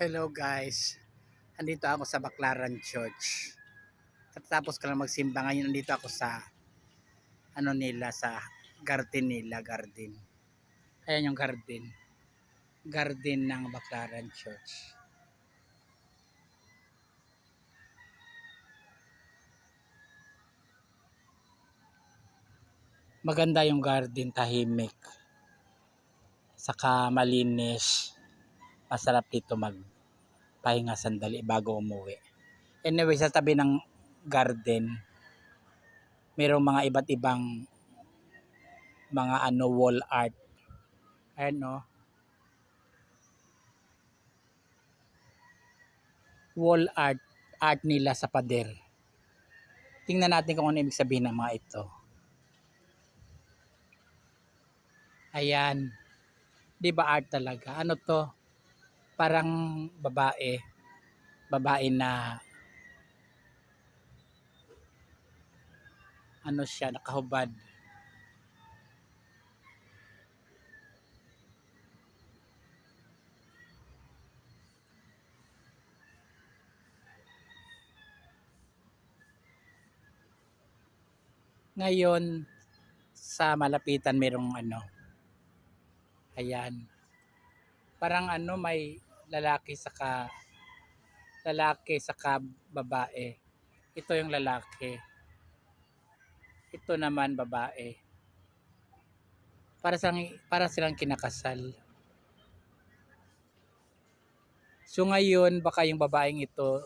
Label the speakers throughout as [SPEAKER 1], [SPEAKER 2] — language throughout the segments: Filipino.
[SPEAKER 1] Hello guys, andito ako sa Baclaran Church. Katapos ko lang magsimba, ngayon andito ako sa sa garden nila, garden. Ayan yung garden. Garden ng Baclaran Church. Maganda yung garden, tahimik. Saka malinis. Masarap dito magpahinga sandali bago umuwi. Anyway, sa tabi ng garden, mayroong mga iba't ibang mga wall art. Ayan no. Wall art nila sa pader. Tingnan natin kung ano ibig sabihin ng mga ito. Ayan. 'Di ba art talaga? Ano to? Parang babae. Babae na siya, nakahubad. Ngayon sa malapitan merong ayan. Parang may lalaki saka babae. Ito yung lalaki. Ito naman babae. Para silang kinakasal. So ngayon baka yung babaeng ito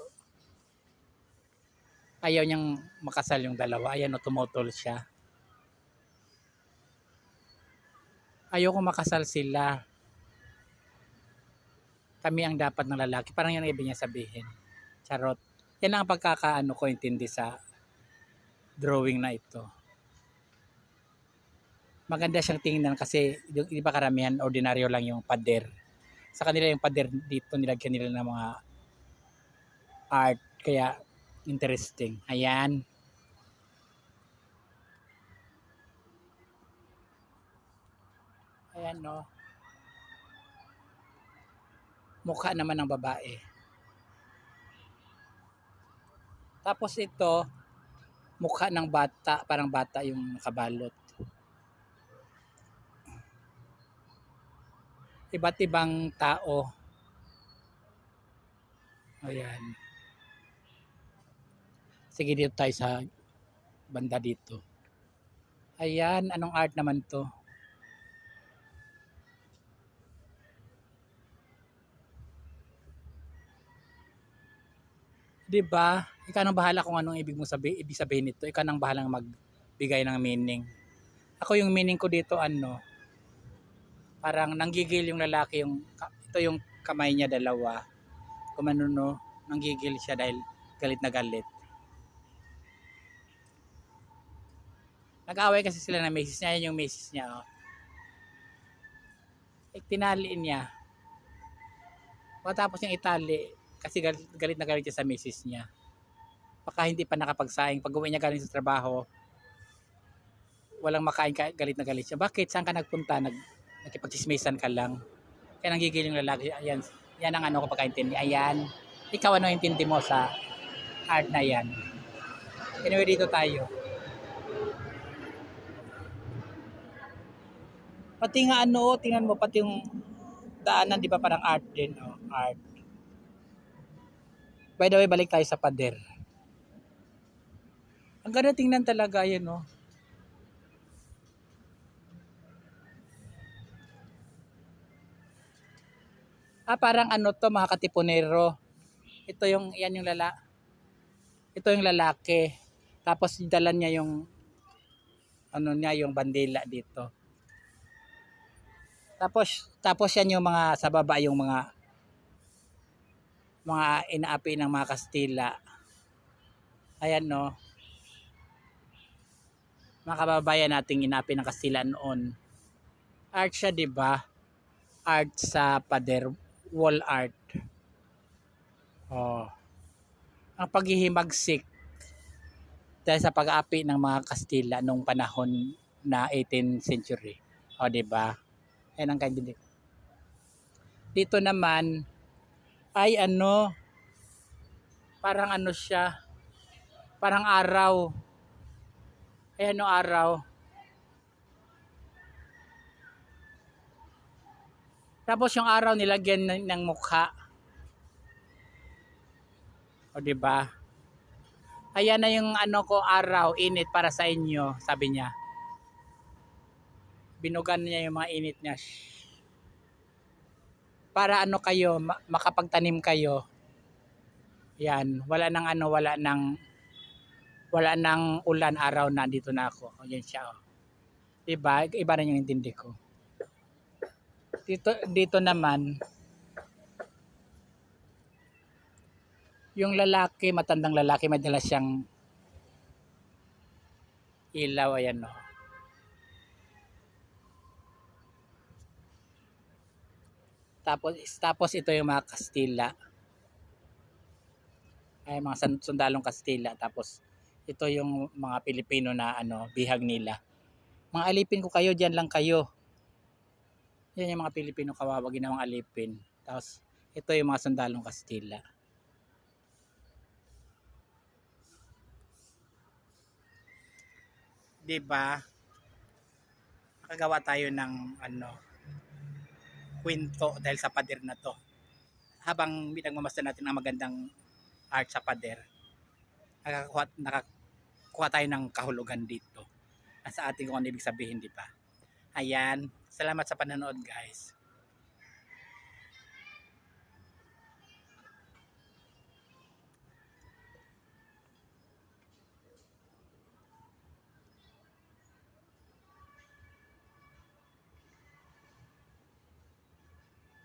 [SPEAKER 1] ayaw niyang makasal yung dalawa. Ayan o, tumutol siya. Ayoko makasal sila. Kami ang dapat ng lalaki. Parang yan ang ibig niya sabihin. Charot. Yan ang pagkakaano ko intindi sa drawing na ito. Maganda siyang tingnan kasi di ba karamihan ordinaryo lang yung pader. Sa kanila yung pader dito nilagyan nila ng mga art. Kaya interesting. Ayan. Ayan no. Mukha naman ng babae. Tapos ito, mukha ng bata, parang bata yung nakabalot. Iba't ibang tao. Ayan. Sige, dito tayo sa banda dito. Ayan, anong art naman to? Diba? Ikaw nang bahala kung anong ibig sabihin nito. Ikaw nang bahala magbigay ng meaning. Ako yung meaning ko dito parang nanggigil yung lalaki, ito yung kamay niya dalawa. Kumanuno, nanggigil siya dahil galit na galit. Nag-away kasi sila ng misis niya. Yan yung misis niya. Oh. Tinali niya. Pagkatapos niyang itali, kasi galit na galit siya sa misis niya. Baka hindi pa nakapagsaing. Pag uwi niya galing sa trabaho, walang makain, galit na galit siya. Bakit? Saan ka nagpunta? Nakipagchismisan ka lang. Kaya nanggigil yung lalaki. Ayan. Yan ang ko pagkaintindi. Ayan. Ikaw ano intindi mo sa art na yan? Anyway, dito tayo. Pati nga tingnan mo, pati yung daanan, di ba parang art din, art. By the way, balik tayo sa pader. Ang ganda tingnan talaga yan, no? Parang to, mga katipunero. Ito yung lalaki. Tapos dala niya yung yung bandila dito. Tapos yan yung mga sa baba, yung mga inaapi ng mga Kastila. Ayan no. Mga kababayan nating inaapi ng Kastila noon. Art siya, 'di ba? Art sa pader, wall art. Oh. Ang paghihimagsik dahil sa pag-aapi ng mga Kastila nung panahon na 18th century. O, 'di ba? Yan ang kaintindi. Dito naman, ay ano, parang ano siya, parang araw. Ay ano araw. Tapos yung araw nilagyan ng mukha. O di ba? Ayan na yung ano ko araw, init para sa inyo, sabi niya. Binugan niya yung mga init niya. Para ano kayo, makapagtanim kayo. Yan, wala nang ulan araw na dito na ako. O yan siya. Oh. Diba? Iba rin yung intindi ko. Dito naman, yung lalaki, matandang lalaki, may dala siyang ilaw, ayan o. Tapos ito yung mga Kastila. Ay mga sundalong Kastila. Tapos ito yung mga Pilipino na ano, bihag nila. Mga alipin ko kayo, diyan lang kayo. Yan yung mga Pilipino kawawa ginawang alipin. Tapos ito yung mga sundalong Kastila. Diba? Nakagawa tayo ng ano, kwento dahil sa pader na to. Habang pinagmamasdan natin ang magandang art sa pader, nakakuha tayo ng kahulugan dito. Sa ating kung ano ibig sabihin, di ba? Ayan. Salamat sa panonood, guys.